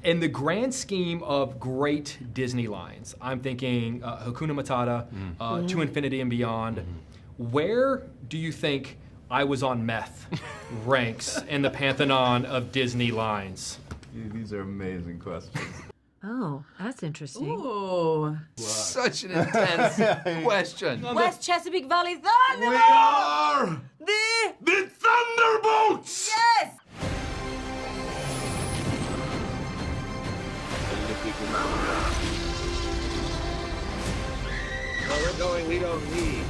In the grand scheme of great Disney lines, I'm thinking Hakuna Matata, To Infinity and Beyond. Where do you think I Was on Meth ranks in the pantheon of Disney lines? These are amazing questions. Oh, that's interesting. Ooh. Such an intense question. West Chesapeake Valley We Thunderbolts! are The Thunderbolts! Yes! Where we're going, we don't need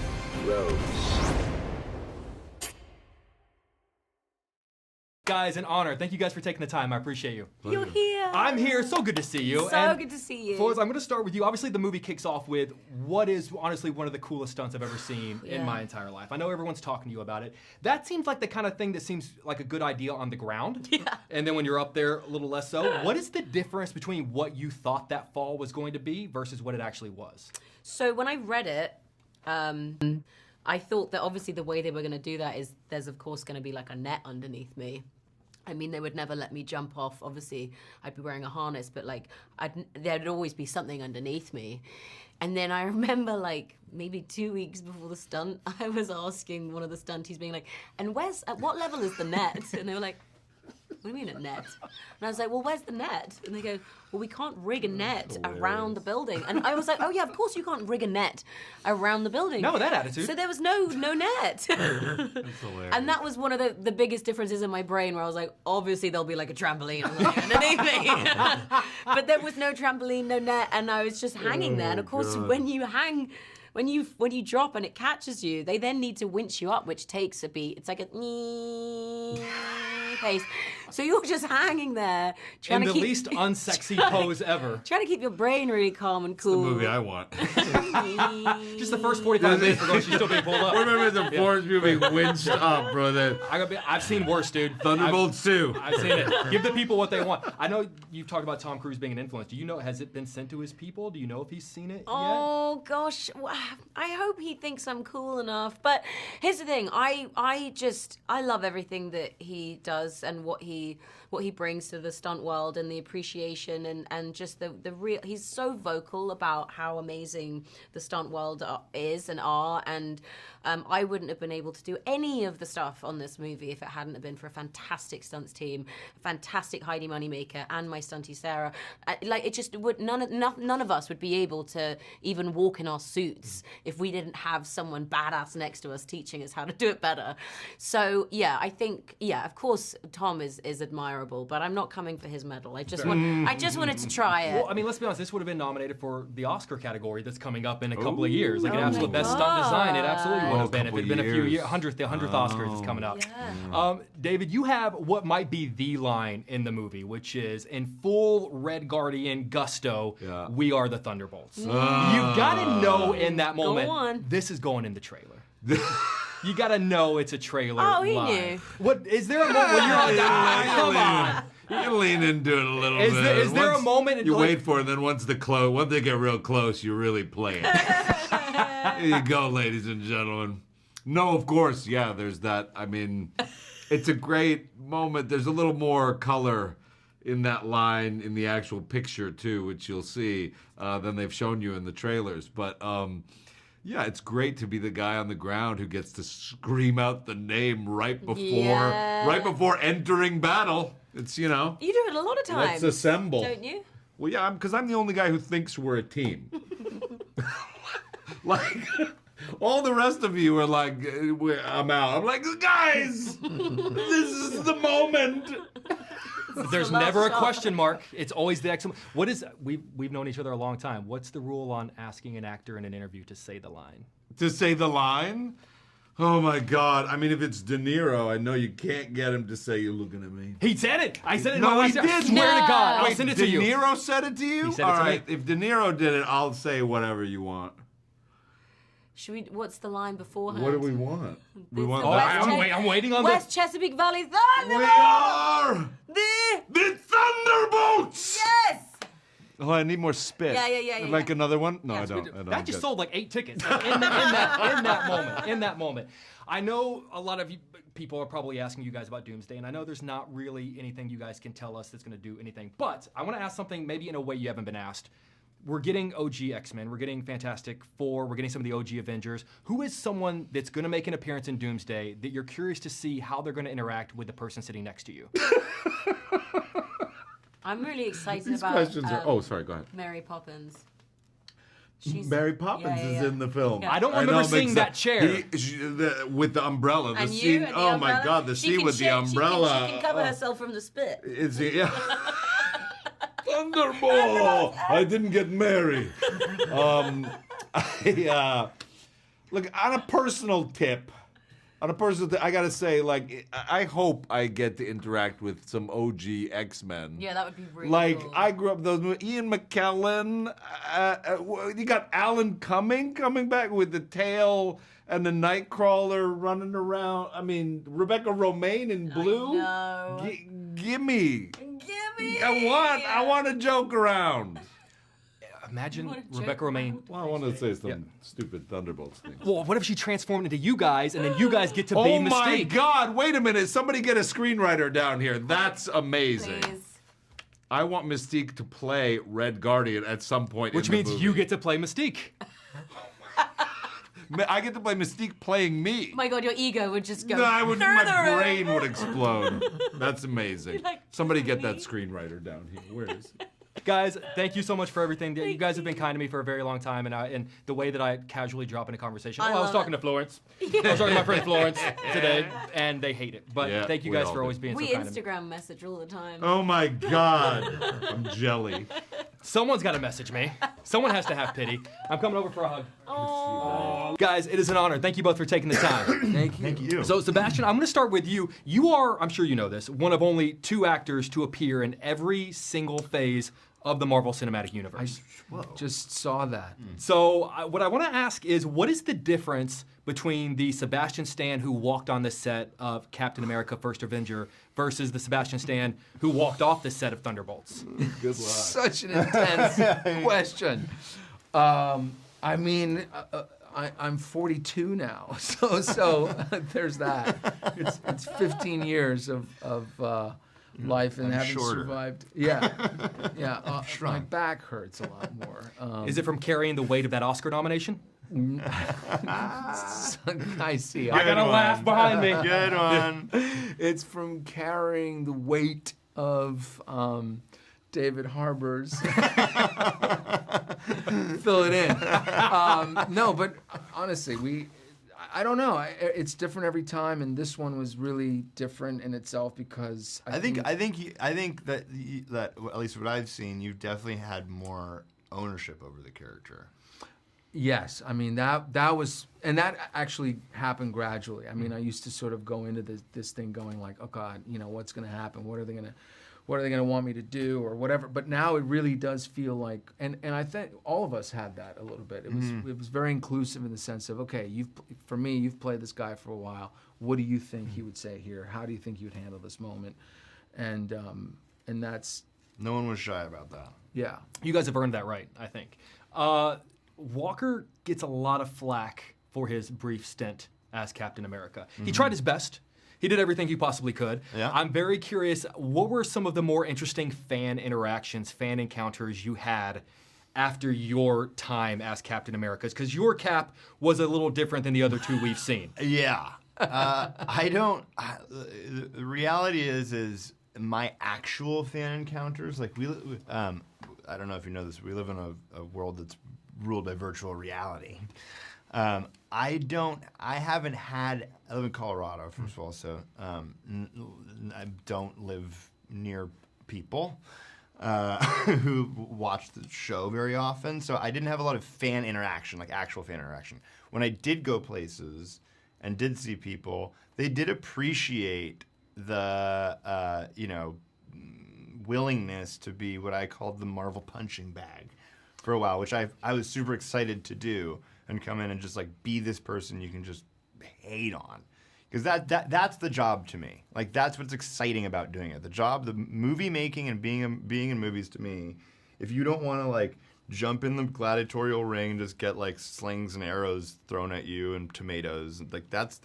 roads. Guys, an honor. Thank you guys for taking the time. I appreciate you. You're here. I'm here. So good to see you. So good to see you. Florence, I'm going to start with you. Obviously, the movie kicks off with what is honestly one of the coolest stunts I've ever seen in my entire life. I know everyone's talking to you about it. That seems like the kind of thing that seems like a good idea on the ground. Yeah. And then when you're up there, a little less so. What is the difference between what you thought that fall was going to be versus what it actually was? So when I read it, I thought that obviously the way they were going to do that is there's of course going to be like a net underneath me. I mean, they would never let me jump off. Obviously, I'd be wearing a harness, but like, there'd always be something underneath me. And then I remember like maybe 2 weeks before the stunt, I was asking one of the stunties being like, and at what level is the net? And they were like, what do you mean a net? And I was like, well, where's the net? And they go, well, we can't rig a net around the building. And I was like, oh yeah, of course you can't rig a net around the building. No, that attitude. So there was no net. That's hilarious. And that was one of the biggest differences in my brain where I was like, obviously there'll be like a trampoline underneath me. But there was no trampoline, no net, and I was just hanging there. And of course, when you hang, when you drop and it catches you, they then need to winch you up, which takes a beat. It's like a pace. So you're just hanging there trying in to the keep least unsexy pose ever. Trying to keep your brain really calm and cool. The movie I want. Just the first 45 minutes ago, she's still being pulled up. Remember the Florence movie winched up, brother. I've seen worse, dude. Thunderbolts 2. I've seen it. Give the people what they want. I know you've talked about Tom Cruise being an influence. Do you know, has it been sent to his people? Do you know if he's seen it yet? Oh gosh, I hope he thinks I'm cool enough. But here's the thing, I love everything that he does and what he brings to the stunt world and the appreciation and just the real. He's so vocal about how amazing the stunt world is and are, and I wouldn't have been able to do any of the stuff on this movie if it hadn't have been for a fantastic stunts team, a fantastic Heidi Moneymaker, and my stuntie Sarah. Like it just would none of us would be able to even walk in our suits if we didn't have someone badass next to us teaching us how to do it better. So yeah, I think of course Tom is admirable, but I'm not coming for his medal. I just wanted to try it. Well, I mean, let's be honest. This would have been nominated for the Oscar category that's coming up in a couple of years, like an absolute best stunt design. It absolutely would have been if it had been a few years. The 100th Oscars that's coming up. Yeah. David, you have what might be the line in the movie, which is in full Red Guardian gusto. Yeah. We are the Thunderbolts. You gotta know in that moment. This is going in the trailer. You gotta know it's a trailer. Oh, he line. knew. What is there a moment when you're like, come on? You can lean into it a little bit. Is there a moment? You wait for it, and then once they get real close, you really play it. Here you go, ladies and gentlemen. No, of course, yeah. There's that. I mean, it's a great moment. There's a little more color in that line in the actual picture too, which you'll see than they've shown you in the trailers. But yeah, it's great to be the guy on the ground who gets to scream out the name right before entering battle. It's, you know. You do it a lot of times. Let's assemble. Don't you? Well, yeah, because I'm the only guy who thinks we're a team. Like, all the rest of you are like, I'm out. I'm like, guys, this is the moment. There's never a question mark. It's always the excellent. What is, we've known each other a long time. What's the rule on asking an actor in an interview to say the line? To say the line? Oh my God. I mean, if it's De Niro, I know you can't get him to say, you're looking at me. He said it. I said it. No, he did. did. I swear to God. I'll Wait, send it to you. De Niro said it to you? He said it all to right. me. If De Niro did it, I'll say whatever you want. Should we? What's the line beforehand? What do we want? We want Oh, that. I'm waiting on West Chesapeake Valley We Thunderbolts! are The the Thunderbolts! Yes! Oh, I need more spit. Yeah. Like another one? No, Yeah. I don't. That just sold like 8 tickets in that moment. I know a lot of you people are probably asking you guys about Doomsday, and I know there's not really anything you guys can tell us that's going to do anything. But I want to ask something maybe in a way you haven't been asked. We're getting OG X-Men, we're getting Fantastic Four, we're getting some of the OG Avengers. Who is someone that's going to make an appearance in Doomsday that you're curious to see how they're going to interact with the person sitting next to you? I'm really excited These about questions are. Oh, sorry. Go ahead. Mary Poppins. Mary Poppins is in the film. Yeah. I don't remember seeing that chair. With the umbrella. The And scene. and the Oh my umbrella. God, the She scene can with the shake- umbrella. She can cover herself from the spit. It's yeah. Thunderbolt. I didn't get Mary. Look, on a personal tip, I gotta say, like, I hope I get to interact with some OG X-Men. Yeah, that would be really Like, cool. I grew up with those movies. Ian McKellen. You got Alan coming back with the tail and the Nightcrawler running around. I mean, Rebecca Romaine in blue. know. Gimme. Gimme! I want to joke around. Imagine wanna joke Rebecca Romaine. around? Well, I want to say some stupid Thunderbolts thing. Well, what if she transformed into you guys, and then you guys get to be Oh Mystique? my God! Wait a minute! Somebody get a screenwriter down here. That's amazing. Please. I want Mystique to play Red Guardian at some point. Which in the means movie. you get to play Mystique. I get to play Mystique playing me. Oh my God, your ego would just go. No, my further brain would explode. That's amazing. You're like, Somebody get me? that screenwriter down here. Where is it? Guys, thank you so much for everything. You guys have been kind to me for a very long time, and the way that I casually drop into conversation. I I was love talking it. to Florence. I was talking to my friend Florence today, and they hate it. But Yeah, thank you we guys all for do. always being We so kind to me. Instagram message all the time. Oh my God. I'm jelly. Someone's got to message me. Someone has to have pity. I'm coming over for a hug. Oh. Guys, it is an honor. Thank you both for taking the time. Thank you. So, Sebastian, I'm going to start with you. You are, I'm sure you know this, one of only 2 actors to appear in every single phase of the Marvel Cinematic Universe. Just saw that. So, what I want to ask is, what is the difference between the Sebastian Stan who walked on the set of Captain America: First Avenger versus the Sebastian Stan who walked off the set of Thunderbolts? Good luck. Such an intense question. I mean, I'm 42 now, so there's that. It's 15 years of life and having shorter. survived. Yeah. My back hurts a lot more. Is it from carrying the weight of that Oscar nomination? I see. I got a laugh behind me. Good one. It's from carrying the weight of David Harbour's. Fill it in. No, but honestly, I don't know. It's different every time, and this one was really different in itself because I think that at least what I've seen, you've definitely had more ownership over the character. Yes, I mean that was, and that actually happened gradually. I mean, I used to sort of go into this thing going like, oh God, what's going to happen? What are they going to want me to do or whatever? But now it really does feel like, and I think all of us had that a little bit. It was very inclusive in the sense of, okay, you've played this guy for a while. What do you think he would say here? How do you think you'd handle this moment? And that's, No one was shy about that. yeah. You guys have earned that right, I think. Walker gets a lot of flack for his brief stint as Captain America. He tried his best. He did everything he possibly could. Yeah. I'm very curious, what were some of the more interesting fan interactions, fan encounters you had after your time as Captain America? Because your Cap was a little different than the other 2 we've seen. Yeah. I don't. The reality is my actual fan encounters. Like I don't know if you know this. We live in a world that's ruled by virtual reality. I live in Colorado, first of all, so I don't live near people who watch the show very often. So I didn't have a lot of fan interaction, like actual fan interaction. When I did go places and did see people, they did appreciate the, willingness to be what I called the Marvel punching bag for a while, which I was super excited to do and come in and just like be this person you can just hate on. Because that's the job to me. Like that's what's exciting about doing it. The job, the movie making and being in movies to me if you don't want to like jump in the gladiatorial ring and just get like slings and arrows thrown at you and tomatoes, like that's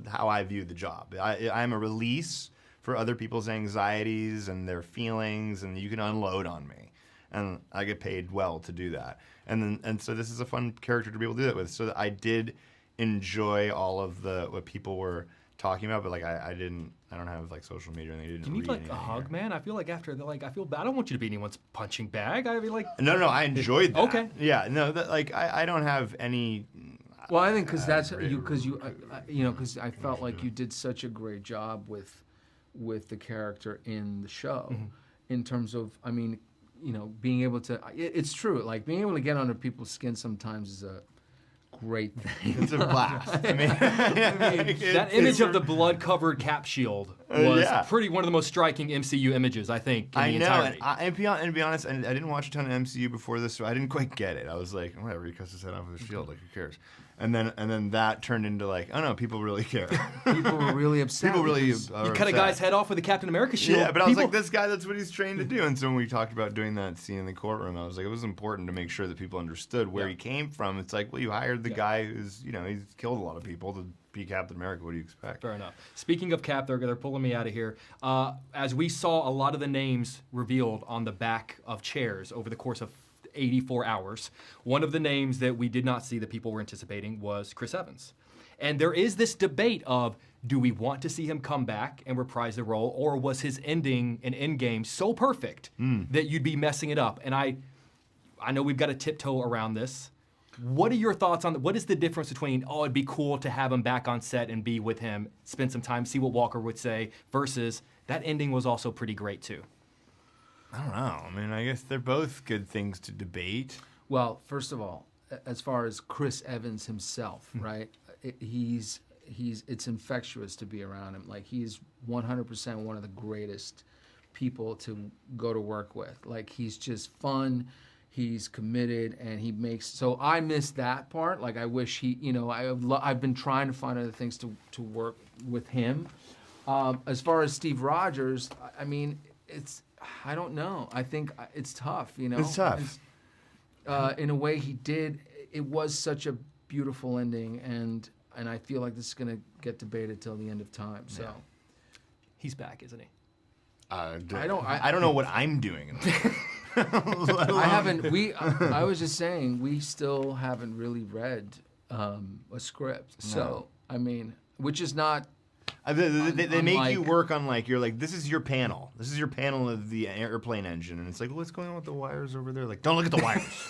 how I view the job. I'm a release for other people's anxieties and their feelings, and you can unload on me, and I get paid well to do that. And so this is a fun character to be able to do that with. So I did enjoy all of what people were talking about, but like I don't have like social media and I didn't. Do you need like a hug, man? I feel like after I feel bad. I don't want you to be anyone's punching bag. I mean, like. No, I enjoyed that. Okay. Yeah, no, that like I don't have any. Well, I think because I felt like you did such a great job with the character in the show, in terms of, I mean, being able to. It's true. Like being able to get under people's skin sometimes is a great thing. It's a blast. I mean, that image of the blood-covered cap shield was pretty one of the most striking MCU images, I think. In the entirety. And to be honest, and I didn't watch a ton of MCU before this, so I didn't quite get it. I was like, whatever, he cuts his head off with a shield, like who cares? And then that turned into like, oh no, people really care. People were really upset. People really You cut a guy's head off with a Captain America shield. Yeah, but I was like, this guy, that's what he's trained to do. And so when we talked about doing that scene in the courtroom, I was like, it was important to make sure that people understood where he came from. It's like, well, you hired the guy who's, he's killed a lot of people to be Captain America. What do you expect? Fair enough. Speaking of Cap, they're pulling me out of here. As we saw a lot of the names revealed on the back of chairs over the course of 84 hours. One of the names that we did not see that people were anticipating was Chris Evans. And there is this debate of, do we want to see him come back and reprise the role, or was his ending in Endgame so perfect that you'd be messing it up? And I know we've got to tiptoe around this. What are your thoughts on what is the difference between, it'd be cool to have him back on set and be with him, spend some time, see what Walker would say, versus that ending was also pretty great too? I don't know. I mean, I guess they're both good things to debate. Well, first of all, as far as Chris Evans himself, right? It's infectious to be around him. Like, he's 100% one of the greatest people to go to work with. Like, he's just fun, he's committed, and he makes. So I miss that part. Like, I wish he. I've been trying to find other things to work with him. As far as Steve Rogers, I mean, I don't know. I think it's tough, It's tough. In a way, he did. It was such a beautiful ending, and I feel like this is going to get debated till the end of time. So, he's back, isn't he? I don't know what I'm doing. I haven't. I was just saying, we still haven't really read a script. No. So, I mean, which is not. They make you work on you're like, this is your panel. This is your panel of the airplane engine. And it's like, what's going on with the wires over there? Like, don't look at the wires.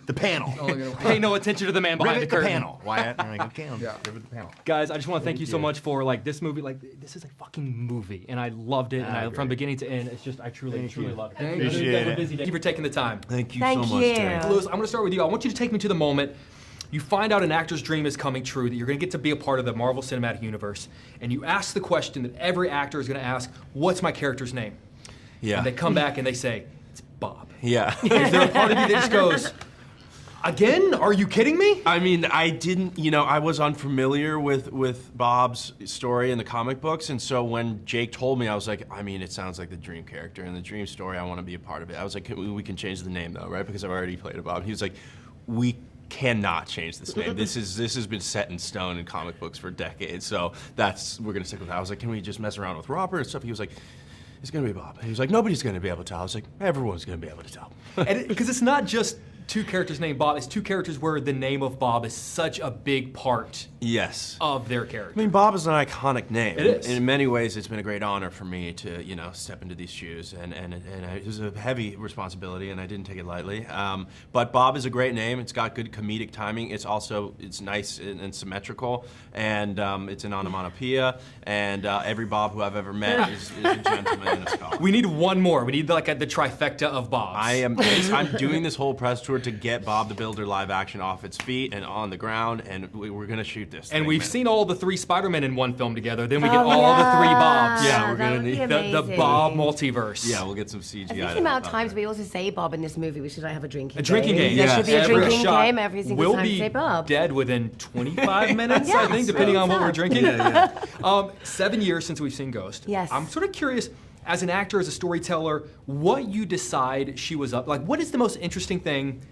The panel. Pay no attention to the man behind the curtain. Panel. Wyatt. I'm like, okay, rivet the panel. Guys, I just want to thank you so much for this movie. This is a fucking movie. And I loved it. And from beginning to end, it's just, I truly loved it. Appreciate it. Thank you for taking the time. Thank you so much, Terry. Lewis, I'm going to start with you. I want you to take me to the moment you find out an actor's dream is coming true, that you're going to get to be a part of the Marvel Cinematic Universe, and you ask the question that every actor is going to ask, what's my character's name? Yeah. And they come back and they say, it's Bob. Yeah. Is there a part of you that just goes, again? Are you kidding me? I mean, I didn't, I was unfamiliar with Bob's story in the comic books, and so when Jake told me, I was like, I mean, it sounds like the dream character and the dream story, I want to be a part of it. I was like, we can change the name though, right? Because I've already played a Bob. He was like, we cannot change this name. This has been set in stone in comic books for decades, so we're gonna stick with that. I was like, can we just mess around with Robert and stuff? He was like, it's gonna be Bob. He was like, nobody's gonna be able to tell. I was like, everyone's gonna be able to tell. Because it's not just two characters named Bob, it's two characters where the name of Bob is such a big part of their character. I mean, Bob is an iconic name. It is. In many ways, it's been a great honor for me to, step into these shoes, and it was a heavy responsibility, and I didn't take it lightly. But Bob is a great name. It's got good comedic timing. It's nice and symmetrical, and it's an onomatopoeia, and every Bob who I've ever met is a gentleman and a scholar. We need one more. We need the trifecta of Bobs. I'm doing this whole press tour to get Bob the Builder live action off its feet and on the ground, and we're gonna shoot this. And we've seen all the three Spider-Men in one film together. Then we get all the three Bobs. Yeah, we're gonna need the Bob multiverse. Yeah, we'll get some CGI. I think the amount of times we also say Bob in this movie, we should have a drinking game. A drinking game. There should be a drinking game every single we'll time we say Bob. We'll be dead within 25 minutes, I think, depending on what we're drinking. 7 years since we've seen Ghost. Yes. I'm sort of curious. as an actor, as a storyteller, what you decide she was up, like what is the most interesting thing,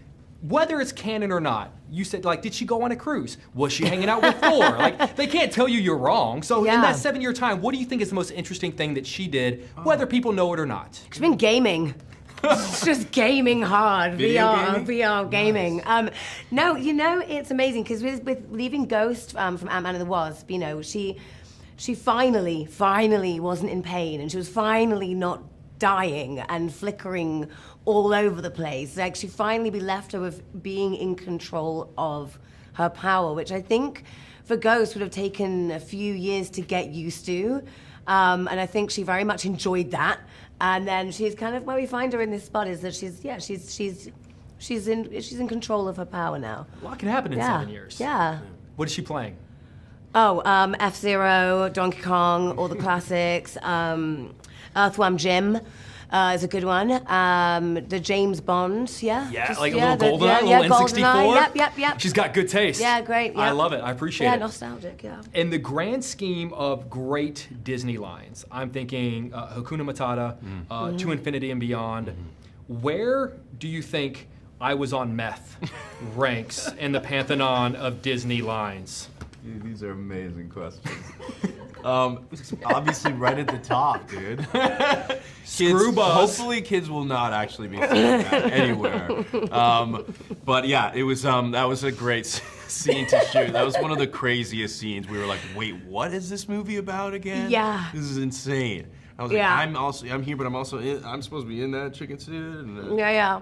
whether it's canon or not? You said, like, did she go on a cruise? Was she hanging out with Thor? Like, they can't tell you're wrong. So in that 7-year time, what do you think is the most interesting thing that she did, whether people know it or not? She's been gaming. It's just gaming hard. VR gaming. No, you know, it's amazing because with leaving Ghost from Ant-Man and the Wasp, you know, she finally wasn't in pain, and she was finally not dying and flickering all over the place. Like, she finally be left with being in control of her power, which I think for Ghost would have taken a few years to get used to. And I think she very much enjoyed that. And then she's kind of, where we find her in this spot is that she's in control of her power now. A lot can happen in 7 years. Yeah. What is she playing? Oh, F-Zero, Donkey Kong, all the classics. Earthworm Jim is a good one. The James Bond, Yeah, like a little GoldenEye, a little N64. Yep. She's got good taste. Yeah, great. I love it. I appreciate it. Yeah, nostalgic, yeah. In the grand scheme of great Disney lines, I'm thinking Hakuna Matata, To Infinity and Beyond. Where do you think I Was on Meth ranks in the pantheon of Disney lines? These are amazing questions. Obviously right at the top, dude. Screw Buzz. Hopefully kids will not actually be seeing that anywhere. But yeah, it was that was a great scene to shoot. That was one of the craziest scenes. We were like, wait, what is this movie about again? Yeah. This is insane. I was like, I'm here, but I'm supposed to be in that chicken suit. And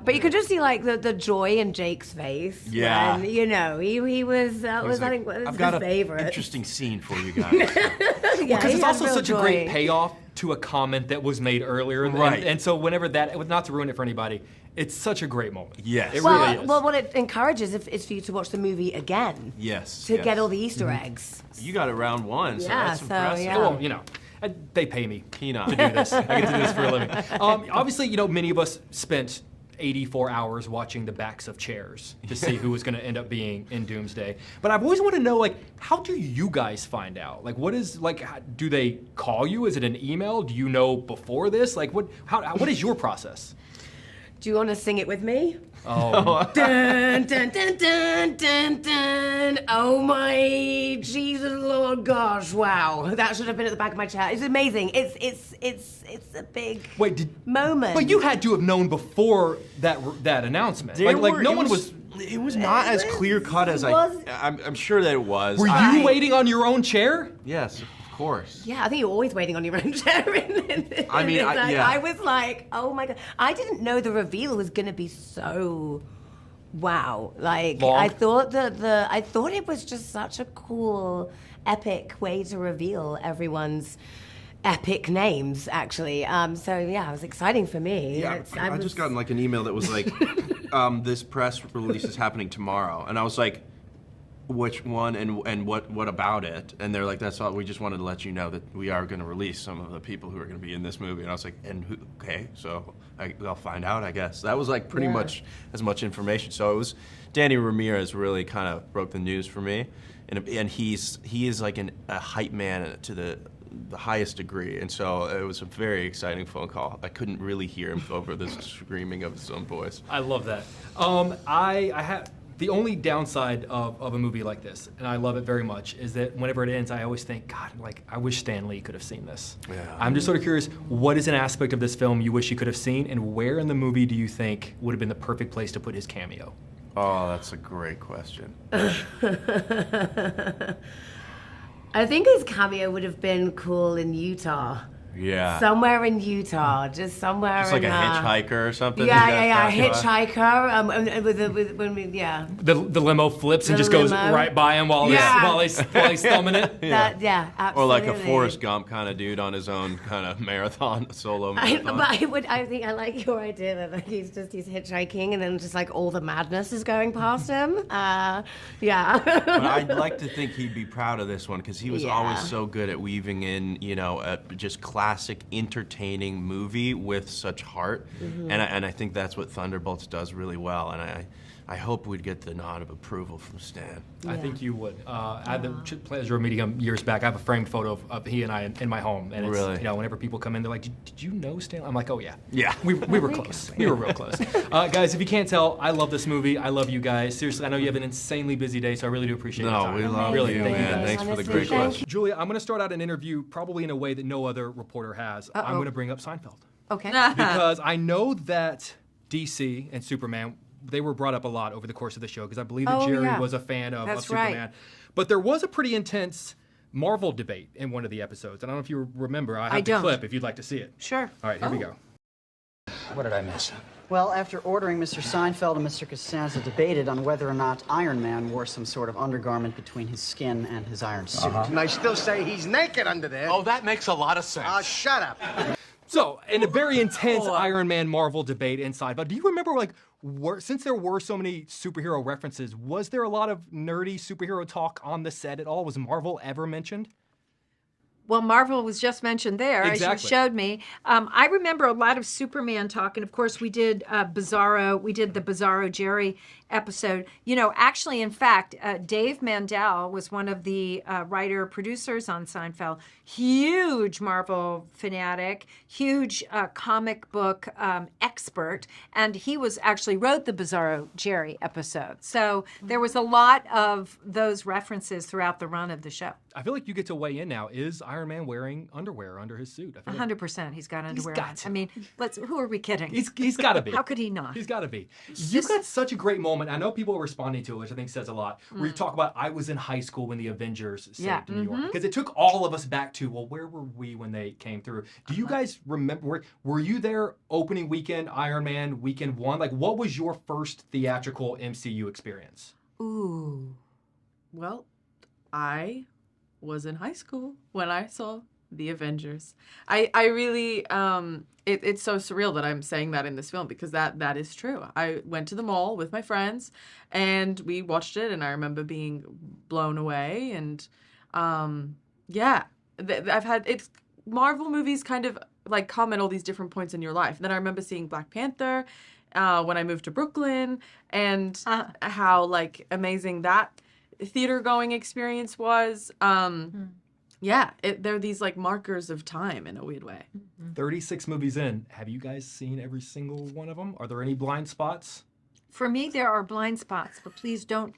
But you could just see like the joy in Jake's face. Yeah. When, you know, he was, that was, I think, I've his got an favorite. interesting scene for you guys. Because it's also real such joy. a great payoff to a comment that was made earlier. Right. And so whenever that, not to ruin it for anybody, it's such a great moment. Yes. It Well, really is. well, what it encourages is for you to watch the movie again. Yes. To get all the Easter eggs. You got it round one, so Yeah, that's so, impressive. yeah. Well, you know, they pay me Peanut. to do this. I get to do this for a living. Obviously, you know, many of us spent 84 hours watching the backs of chairs to see who was going to end up being in Doomsday. But I've always wanted to know, like, how do you guys find out? Like, what is, like, do they call you? Is it an email? Do you know before this? Like, what is your process? Do you want to sing it with me? Oh. Dun, dun, dun, dun, dun, dun. Oh my Jesus Lord gosh, wow. That should have been at the back of my chair. It's amazing. It's a big moment. But you had to have known before that announcement. It was not as clear cut as I'm sure that it was. Were you waiting on your own chair? Yes, of course. Yeah, I think you're always waiting on your own chair. I was like, oh my God. I didn't know the reveal was going to be so wow. Like, long. I thought I thought it was just such a cool, epic way to reveal everyone's epic names, actually. So yeah, it was exciting for me. Yeah, I just got like an email that was like, this press release is happening tomorrow, and I was like, which one and what about it? And they're like, that's all. We just wanted to let you know that we are going to release some of the people who are going to be in this movie. And I was like, and who? Okay, so I'll find out, I guess. That was like pretty much as much information. So it was Danny Ramirez really kind of broke the news for me, and he is like a hype man to the highest degree, and so it was a very exciting phone call. I couldn't really hear him over the screaming of his own voice. I love that. I have the only downside of a movie like this, and I love it very much, is that whenever it ends, I always think, God, like, I wish Stan Lee could have seen this. Yeah. I'm just sort of curious, what is an aspect of this film you wish you could have seen, and where in the movie do you think would have been the perfect place to put his cameo? Oh, that's a great question. I think his cameo would have been cool in Utah. Yeah. Somewhere in Utah, just somewhere. Just like a hitchhiker or something. Yeah, hitchhiker. The limo flips and just goes right by him while he's thumbing it. Absolutely. Or like a Forrest Gump kind of dude on his own kind of marathon, solo marathon. I think I like your idea that like he's hitchhiking and then just like all the madness is going past him. But I'd like to think he'd be proud of this one because he was always so good at weaving in, just classic, entertaining movie with such heart, and I think that's what Thunderbolts does really well. And I hope we'd get the nod of approval from Stan. I think you would. I had the pleasure of meeting him years back. I have a framed photo of he and I in my home, and it's, Really? you know, whenever people come in, they're like, "Did you know Stan?" I'm like, "Oh yeah, Yeah. We were close. We were real close." Guys, if you can't tell, I love this movie. I love you guys. Seriously, I know you have an insanely busy day, so I really do appreciate your time. No, we love really, you, thank you man. guys. Thanks for the Honestly, great thank question. Julia, I'm going to start out an interview probably in a way that no other reporter has. I'm going to bring up Seinfeld. Okay. Because I know that DC and Superman, they were brought up a lot over the course of the show because I believe that Jerry was a fan of That's Superman. right. But there was a pretty intense Marvel debate in one of the episodes. I don't know if you remember. I have the don't. clip if you'd like to see it. Sure. All right, here we go. What did I miss? Well, after ordering, Mr. Seinfeld and Mr. Costanza debated on whether or not Iron Man wore some sort of undergarment between his skin and his iron suit. And I still say he's naked under there. Oh, that makes a lot of sense. Shut up. So, in a very intense Iron Man Marvel debate inside, but do you remember, like, since there were so many superhero references, was there a lot of nerdy superhero talk on the set at all? Was Marvel ever mentioned? Well, Marvel was just mentioned there, as you showed me. I remember a lot of Superman talk, and of course we did Bizarro. We did the Bizarro Jerry episode. You know, actually, in fact, Dave Mandel was one of the writer-producers on Seinfeld. Huge Marvel fanatic, huge comic book expert, and he actually wrote the Bizarro Jerry episode. So there was a lot of those references throughout the run of the show. I feel like you get to weigh in now. Is Iron Man wearing underwear under his suit? 100%. He's got underwear got on. to. I mean, who are we kidding? He's got to be. How could he not? He's got to be. You've got such a great moment. I know people are responding to it, which I think says a lot. Where you talk about, I was in high school when the Avengers saved New York. Because it took all of us back to, well, where were we when they came through? Do you guys remember, were you there opening weekend, Iron Man, weekend one? Like, what was your first theatrical MCU experience? Ooh. Well, I was in high school when I saw The Avengers. I really, it's so surreal that I'm saying that in this film because that is true. I went to the mall with my friends and we watched it and I remember being blown away and Marvel movies kind of like come at all these different points in your life. And then I remember seeing Black Panther when I moved to Brooklyn and how like amazing that theater going experience was. Yeah, they're these like markers of time in a weird way. 36 movies in. Have you guys seen every single one of them? Are there any blind spots? For me, there are blind spots, but please don't.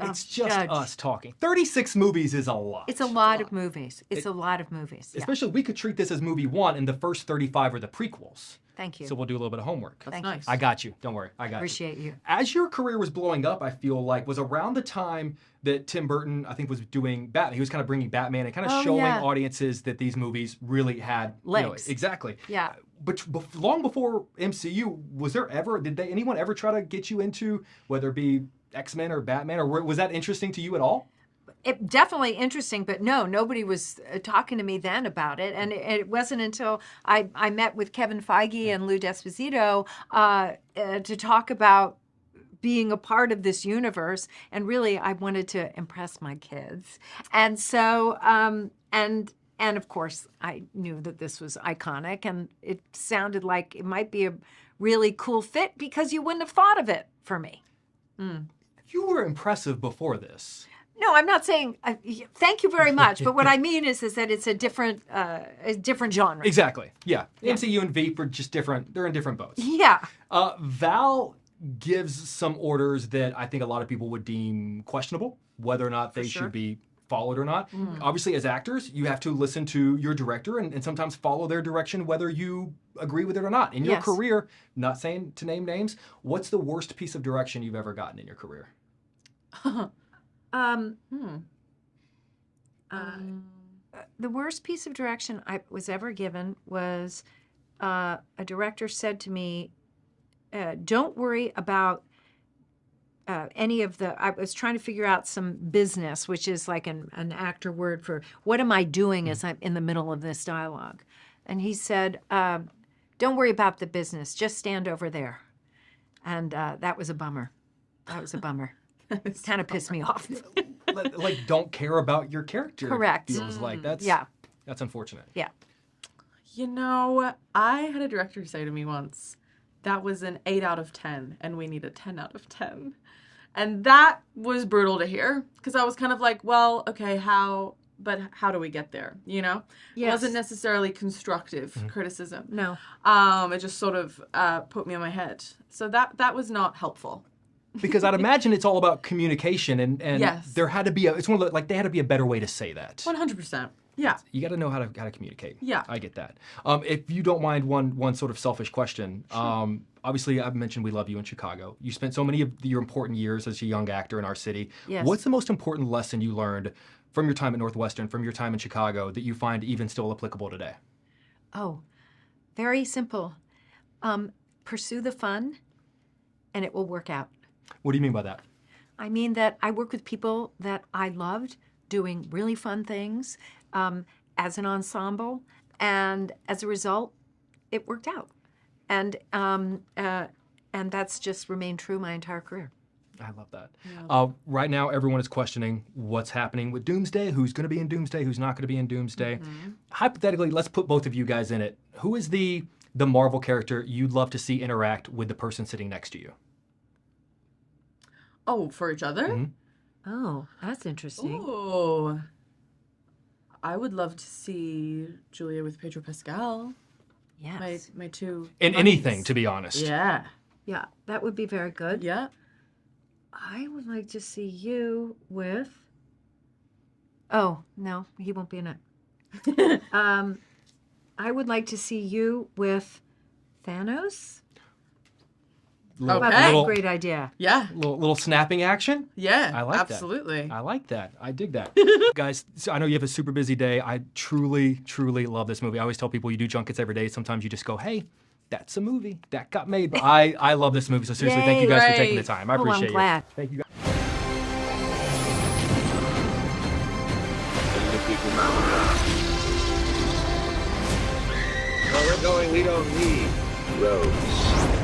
It's just judge. us talking. 36 movies is a lot. It's a lot of movies. It's a lot of movies. Yeah. Especially, we could treat this as movie one, and the first 35 are the prequels. Thank you. So we'll do a little bit of homework. That's nice. I got you. Don't worry. I got Appreciate you. As your career was blowing up, I feel like, was around the time that Tim Burton, I think, was doing Batman. He was kind of bringing Batman and kind of showing audiences that these movies really had legs. Exactly. Yeah. But long before MCU, was there ever, anyone ever try to get you into, whether it be X-Men or Batman, or was that interesting to you at all? It definitely interesting, but no, nobody was talking to me then about it. And it wasn't until I met with Kevin Feige and Lou D'Esposito to talk about being a part of this universe. And really, I wanted to impress my kids. And so, and of course, I knew that this was iconic and it sounded like it might be a really cool fit because you wouldn't have thought of it for me. You were impressive before this. No, I'm not saying thank you very much, but what I mean is that it's a different genre. Exactly. Yeah. MCU and Veep are just different. They're in different boats. Yeah. Val gives some orders that I think a lot of people would deem questionable, whether or not they should be followed or not. Obviously, as actors, you have to listen to your director and sometimes follow their direction, whether you agree with it or not. In your career, not saying to name names, what's the worst piece of direction you've ever gotten in your career? The worst piece of direction I was ever given was a director said to me, don't worry about any of the, I was trying to figure out some business, which is like an actor word for what am I doing as I'm in the middle of this dialogue. And he said, don't worry about the business, just stand over there. And that was a bummer. That was a bummer. It kind of pissed me off. Like, don't care about your character. Correct. Feels like that's unfortunate. Yeah. You know, I had a director say to me once, that was an 8 out of 10, and we need a 10 out of 10. And that was brutal to hear, because I was kind of like, well, okay, how do we get there, you know? Yes. It wasn't necessarily constructive criticism. No. It just sort of put me on my head. So that was not helpful. Because I'd imagine it's all about communication, and Yes. there had to be it's one of the, like, there had to be a better way to say that. 100%. Yeah. You got to know how to communicate. Yeah. I get that. If you don't mind one sort of selfish question, obviously I've mentioned we love you in Chicago. You spent so many of your important years as a young actor in our city. Yes. What's the most important lesson you learned from your time at Northwestern, from your time in Chicago, that you find even still applicable today? Oh, very simple. Pursue the fun, and it will work out. What do you mean by that? I mean that I work with people that I loved doing really fun things as an ensemble, and as a result, it worked out. And that's just remained true my entire career. I love that. Right now, everyone is questioning what's happening with Doomsday, who's going to be in Doomsday, who's not going to be in Doomsday. Hypothetically, let's put both of you guys in it. Who is the Marvel character you'd love to see interact with the person sitting next to you? Oh, for each other? Oh, that's interesting. Oh, I would love to see Julia with Pedro Pascal. Yes. My two. In buddies. anything, to be honest. Yeah. Yeah, that would be very good. Yeah. I would like to see you with... Oh, no, he won't be in it. I would like to see you with Thanos. Okay. Great idea. Yeah. Little snapping action? Yeah, I like absolutely. that. I like that. I dig that. Guys, so I know you have a super busy day. I truly, truly love this movie. I always tell people you do junkets every day. Sometimes you just go, hey, that's a movie. That got made. But I love this movie. So seriously, thank you guys for taking the time. I appreciate I'm glad. you. Thank you guys. Where we're going, we don't need roads.